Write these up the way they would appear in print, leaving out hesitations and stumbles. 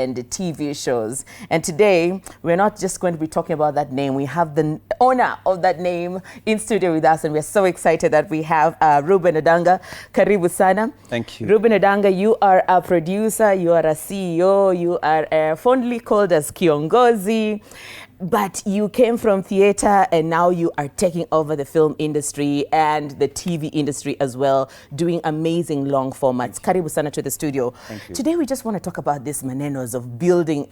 and the TV shows. And today, we're not just going to be talking about that name. We have the owner of that name in studio with us, and we're so excited that we have Rueben Odanga. Karibu sana. Thank you. Rueben Odanga, you are a producer, you are a CEO, you are fondly called as Kiongozi. But you came from theater and now you are taking over the film industry and the TV industry as well, doing amazing long formats. Karibu sana to the studio. Thank you. Today we just want to talk about these manenos of building,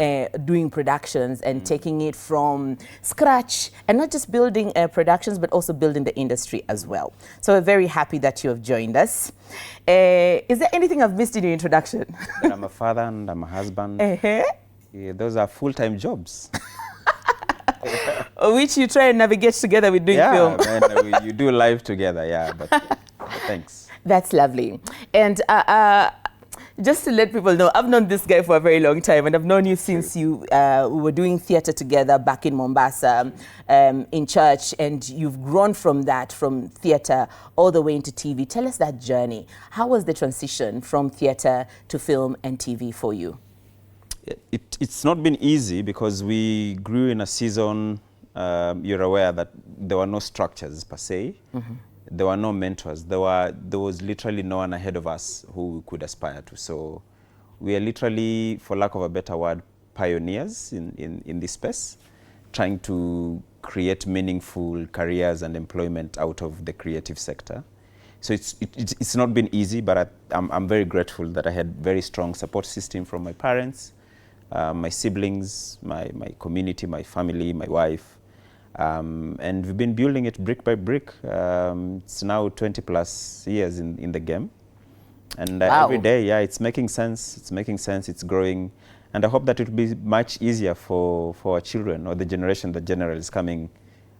doing productions and taking it from scratch, and not just building productions, but also building the industry as well. So we're very happy that you have joined us. Is there anything I've missed in your introduction? I'm a father and I'm a husband. Yeah, those are full-time jobs. Which you try and navigate together with doing film. Yeah, you do live together, yeah, but thanks. That's lovely. And just to let people know, I've known this guy for a very long time, and I've known you since you we were doing theater together back in Mombasa, in church, and you've grown from that, from theater all the way into TV. Tell us that journey. How was the transition from theater to film and TV for you? It's not been easy because we grew in a season, you're aware that there were no structures per se. There were no mentors. There was literally no one ahead of us who we could aspire to. So we are literally, for lack of a better word, pioneers in this space, trying to create meaningful careers and employment out of the creative sector. So it's not been easy, but I'm very grateful that I had very strong support system from my parents, my siblings, my community, my family, my wife. And we've been building it brick by brick. It's now 20 plus years in the game. And wow. Every day, yeah, it's making sense. It's making sense. It's growing. And I hope that it will be much easier for our children or the generation that generally is coming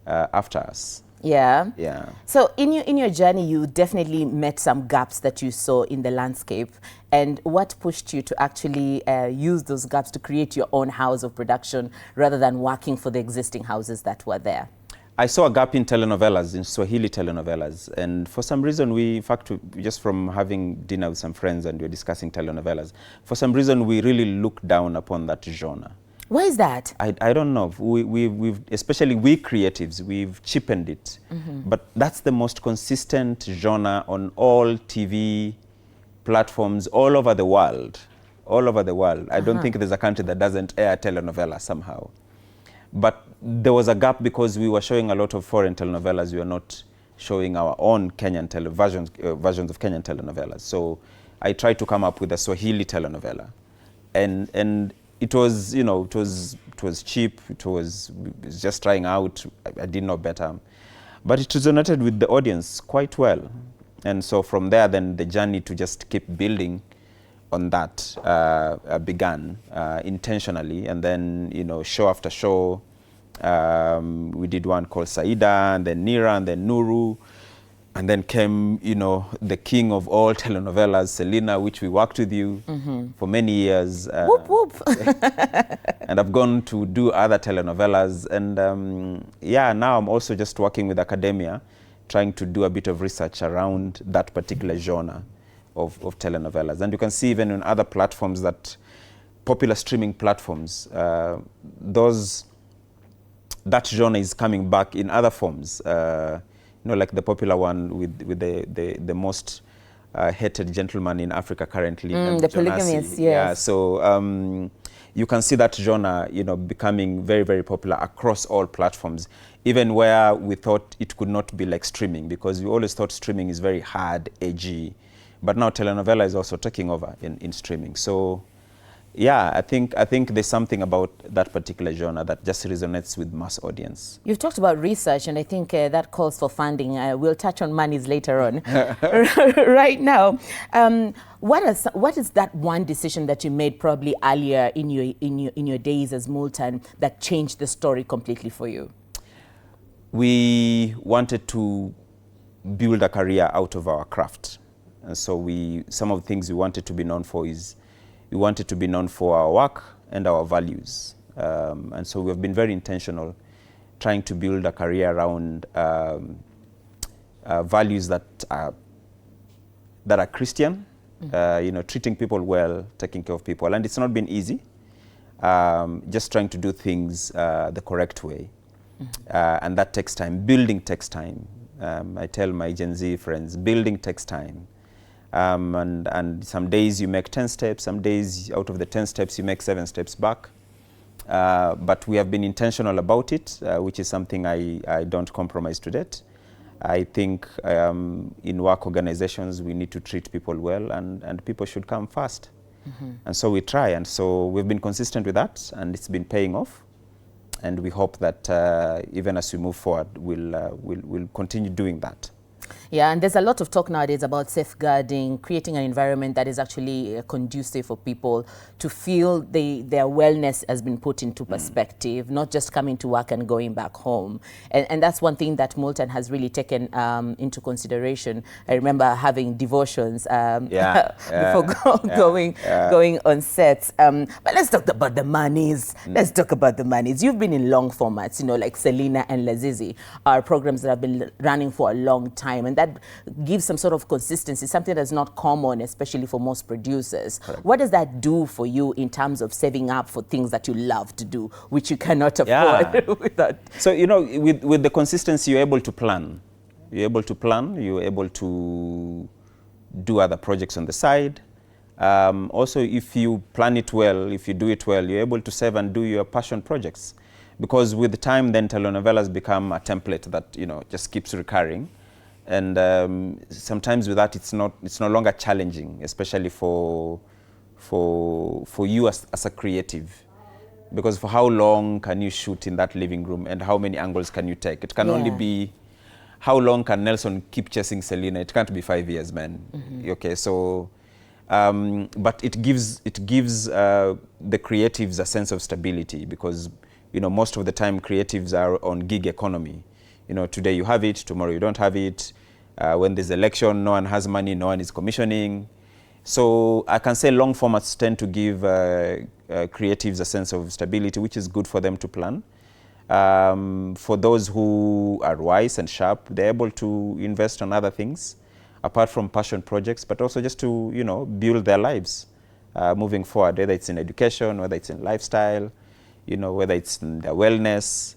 after us. Yeah. Yeah. So in your journey, you definitely met some gaps that you saw in the landscape. And what pushed you to actually use those gaps to create your own house of production rather than working for the existing houses that were there? I saw a gap in telenovelas, in Swahili telenovelas. And for some reason, in fact, just from having dinner with some friends and we were discussing telenovelas, for some reason, we really looked down upon that genre. Why is that? I don't know. We've especially we creatives, we've cheapened it. But that's the most consistent genre on all TV platforms all over the world. All over the world. I don't think there's a country that doesn't air telenovela somehow. But there was a gap because we were showing a lot of foreign telenovelas. We were not showing our own Kenyan versions of Kenyan telenovelas. So I tried to come up with a Swahili telenovela. And it was, you know, it was cheap. It was just trying out. I didn't know better, but it resonated with the audience quite well. And so from there, then the journey to just keep building on that began intentionally. And then, you know, show after show, we did one called Saida, and then Nira, and then Nuru. And then came, you know, the king of all telenovelas, Selena, which we worked with you for many years. Whoop, whoop. And I've gone to do other telenovelas. And yeah, now I'm also just working with academia, trying to do a bit of research around that particular genre of telenovelas. And you can see even on other platforms, that popular streaming platforms, that genre is coming back in other forms. You know, like the popular one with the most hated gentleman in Africa currently. The polygamist, yes. Yeah, so you can see that genre, you know, becoming very, very popular across all platforms, even where we thought it could not be like streaming, because we always thought streaming is very hard, edgy. But now telenovela is also taking over in streaming. So yeah, I think there's something about that particular genre that just resonates with mass audience. You've talked about research, and I think that calls for funding. We'll touch on monies later on. Right now, what is that one decision that you made probably earlier in your days as Multan that changed the story completely for you? We wanted to build a career out of our craft, and so some of the things we wanted to be known for is, we wanted to be known for our work and our values. And so we have been very intentional trying to build a career around values that are Christian, you know, treating people well, taking care of people. And it's not been easy. just trying to do things the correct way. And that takes time. Building takes time. I tell my Gen Z friends, building takes time. And some days you make 10 steps, some days out of the 10 steps you make 7 steps back. But we have been intentional about it, which is something I don't compromise to date. I think in work organizations we need to treat people well, and people should come first. And so we try, and so we've been consistent with that, and it's been paying off. And we hope that even as we move forward, we'll continue doing that. Yeah, and there's a lot of talk nowadays about safeguarding, creating an environment that is actually conducive for people to feel their wellness has been put into perspective, not just coming to work and going back home. And that's one thing that Moulton has really taken into consideration. I remember having devotions before going on sets. But let's talk about the monies. Let's talk about the monies. You've been in long formats, like Selena and Lazizi are programs that have been running for a long time. And that gives some sort of consistency, something that's not common, especially for most producers. Correct. What does that do for you in terms of saving up for things that you love to do, which you cannot afford without? So, with the consistency, you're able to plan. You're able to do other projects on the side. Also, if you plan it well, if you do it well, you're able to save and do your passion projects. Because with the time, then telenovelas become a template that, just keeps recurring. And sometimes with that, it's no longer challenging, especially for you as a creative. Because for how long can you shoot in that living room, and how many angles can you take? It can only be, how long can Nelson keep chasing Selena? It can't be 5 years, man. Okay, so, but it gives the creatives a sense of stability, because most of the time creatives are on gig economy. Today you have it, tomorrow you don't have it. When there's election, no one has money, no one is commissioning. So I can say long formats tend to give creatives a sense of stability, which is good for them to plan. For those who are wise and sharp, they're able to invest on other things, apart from passion projects, but also just to, build their lives moving forward, whether it's in education, whether it's in lifestyle, whether it's in their wellness.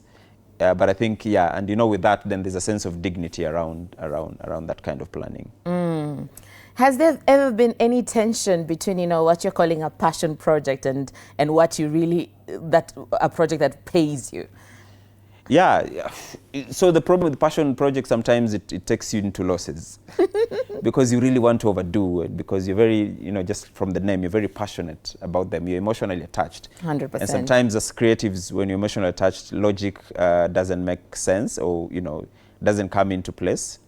But I think, and with that, then there's a sense of dignity around that kind of planning. Has there ever been any tension between, what you're calling a passion project and what you really, a project that pays you? Yeah. So the problem with passion projects, sometimes it takes you into losses because you really want to overdo it, because you're very, just from the name, you're very passionate about them. You're emotionally attached. 100%. And sometimes as creatives, when you're emotionally attached, logic doesn't make sense, or, doesn't come into place.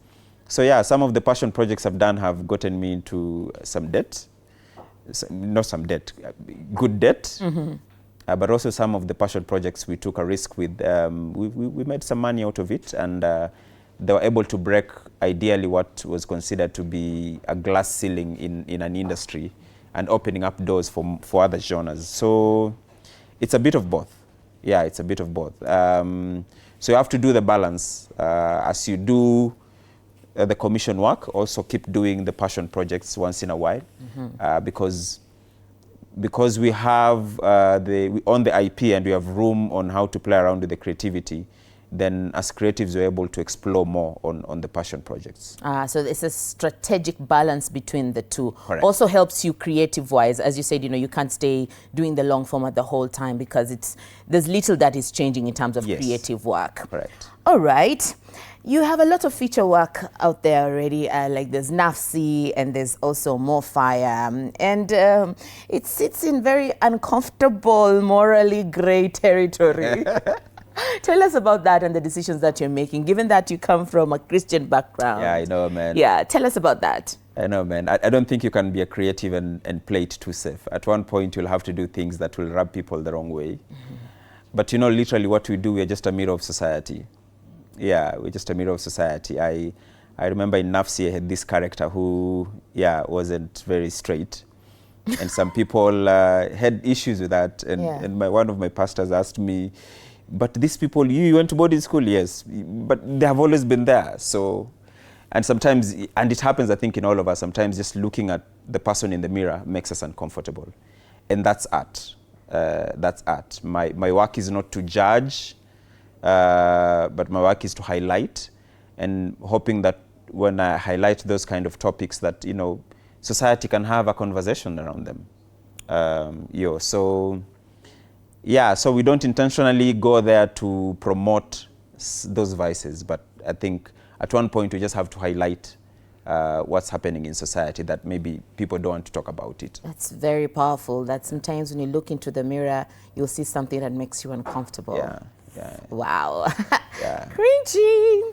So some of the passion projects I've done have gotten me into some debt. Not some debt, good debt. But also some of the passion projects we took a risk with, we made some money out of it, and they were able to break ideally what was considered to be a glass ceiling in an industry, and opening up doors for other genres. So it's a bit of both. Yeah, it's a bit of both. So you have to do the balance. As you do the commission work, also keep doing the passion projects once in a while, because we have we own the IP and we have room on how to play around with the creativity, then as creatives we're able to explore more on the passion projects. So it's a strategic balance between the two. Correct. Also helps you creative-wise. As you said, you can't stay doing the long format the whole time, because there's little that is changing in terms of creative work. Correct. All right. You have a lot of feature work out there already, like there's Nafsi and there's also More Fire. And it sits in very uncomfortable, morally gray territory. Tell us about that and the decisions that you're making, given that you come from a Christian background. Yeah, I know, man. Yeah, tell us about that. I know, man. I don't think you can be a creative and play it too safe. At one point, you'll have to do things that will rub people the wrong way. But literally what we do, we're just a mirror of society. Yeah, we're just a mirror of society. I remember in Nafsi, I had this character who, wasn't very straight. And some people had issues with that. And one of my pastors asked me, but these people, you went to boarding school? Yes, but they have always been there. So, and sometimes, and it happens, I think, in all of us, sometimes just looking at the person in the mirror makes us uncomfortable. And that's art. that's art. My work is not to judge, but my work is to highlight, and hoping that when I highlight those kind of topics that, you know, society can have a conversation around them. So we don't intentionally go there to promote those vices, but I think at one point we just have to highlight what's happening in society that maybe people don't want to talk about it. That's very powerful. That sometimes when you look into the mirror, you'll see something that makes you uncomfortable. Yeah. Wow. Yeah. Cringy.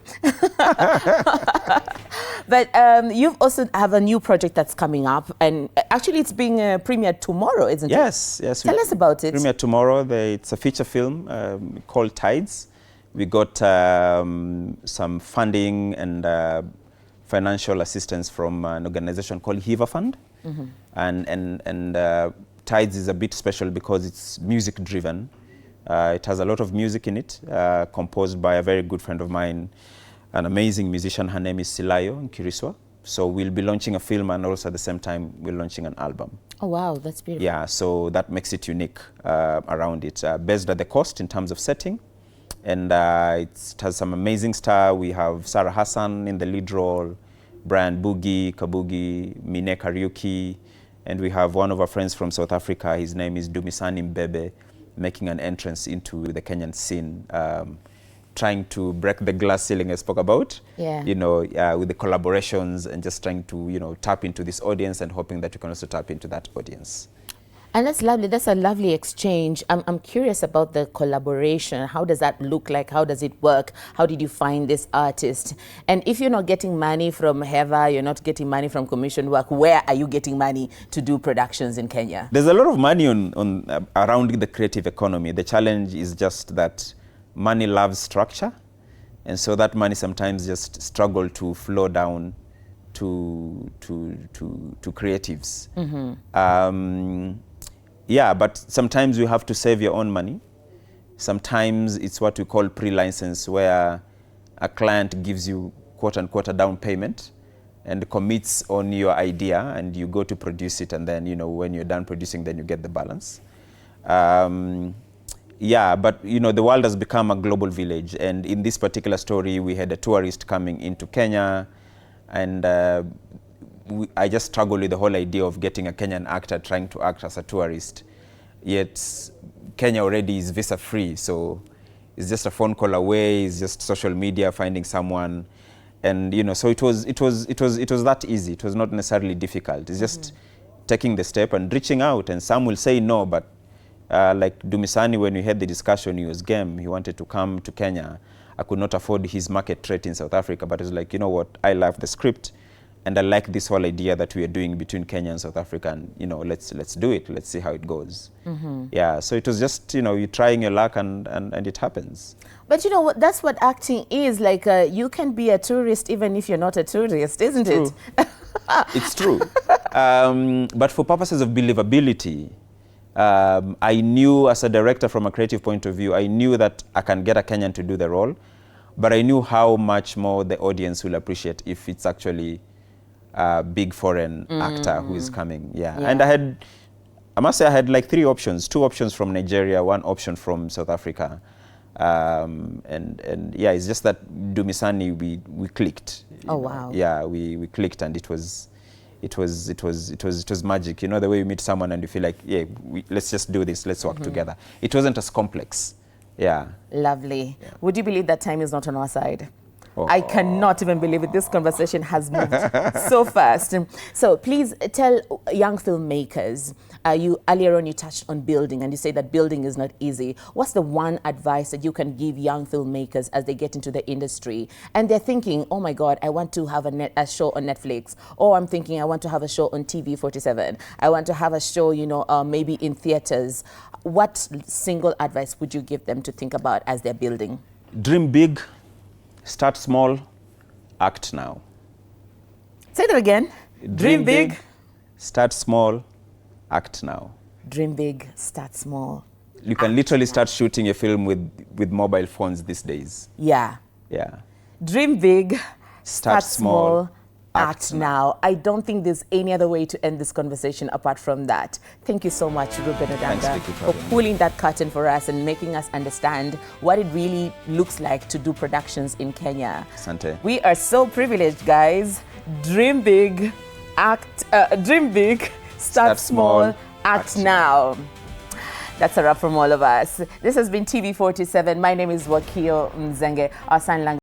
But you also have a new project that's coming up, and actually it's being premiered tomorrow, isn't it? Yes. Tell us about it. Premiered tomorrow. It's a feature film called Tides. We got some funding and financial assistance from an organization called Hiva Fund. And Tides is a bit special because it's music driven. It has a lot of music in it, composed by a very good friend of mine, an amazing musician. Her name is Silayo Nkiriswa. So we'll be launching a film, and also at the same time we're launching an album. Oh wow, that's beautiful. Yeah, so that makes it unique around it, based at the coast in terms of setting. And it has some amazing stars. We have Sarah Hassan in the lead role, Brian Boogie, Kabugi, Mine Kariuki, and we have one of our friends from South Africa. His name is Dumisani Mbebe, making an entrance into the Kenyan scene, trying to break the glass ceiling I spoke about, you know, with the collaborations, and just trying to, you know, tap into this audience and hoping that you can also tap into that audience. And that's lovely. That's a lovely exchange. I'm curious about the collaboration. How does that look like? How does it work? How did you find this artist? And if you're not getting money from Heva, you're not getting money from commission work, where are you getting money to do productions in Kenya? There's a lot of money around the creative economy. The challenge is just that money loves structure. And so that money sometimes just struggle to flow down to creatives. Yeah, but sometimes you have to save your own money. Sometimes it's what we call pre-license, where a client gives you quote-unquote a down payment and commits on your idea, and you go to produce it, and then, you know, when you're done producing, then you get the balance. Yeah, but, you know, the world has become a global village, and in this particular story, we had a tourist coming into Kenya, and I just struggle with the whole idea of getting a Kenyan actor trying to act as a tourist. Yet Kenya already is visa free, so it's just a phone call away. It's just social media, finding someone, and, you know, so it was that easy. It was not necessarily difficult. It's just taking the step and reaching out. And some will say no, but like Dumisani, when we had the discussion, he was game. He wanted to come to Kenya. I could not afford his market rate in South Africa, but it was like, you know what, I love the script. And I like this whole idea that we are doing between Kenya and South Africa, and, you know, let's do it. Let's see how it goes. Yeah, so it was just, you know, you're trying your luck, and it happens. But, you know what, that's what acting is. Like, you can be a tourist even if you're not a tourist, isn't it? It's true. But for purposes of believability, I knew, as a director from a creative point of view, I knew that I can get a Kenyan to do the role, but I knew how much more the audience will appreciate if it's actually a big foreign actor who is coming. And I must say I had like 3 options, 2 options from Nigeria, 1 option from South Africa. And yeah, it's just that Dumisani, we clicked. Oh wow. Yeah, we clicked, and it was magic. You know, the way you meet someone and you feel like, yeah, let's just do this, let's work together. It wasn't as complex. Yeah. Lovely. Yeah. Would you believe that time is not on our side? I cannot even believe it. This conversation has moved so fast. So please tell young filmmakers, you earlier on you touched on building, and you say that building is not easy. What's the one advice that you can give young filmmakers as they get into the industry and they're thinking, oh my God, I want to have a show on Netflix, or I'm thinking I want to have a show on TV 47. I want to have a show, you know, maybe in theaters. What single advice would you give them to think about as they're building? Dream big. Start small, act now. Say that again. Dream big. Start small, act now. Dream big, start small. You can literally start shooting a film with mobile phones these days. Yeah. Yeah. Dream big, start small, act now. I don't think there's any other way to end this conversation apart from that. Thank you so much, Rueben Odanga, for pulling that curtain for us and making us understand what it really looks like to do productions in Kenya. Asante. We are so privileged, guys. Dream big, dream big, start small, act now. That's a wrap from all of us. This has been TV47. My name is Wakio Mzenge. Our sign language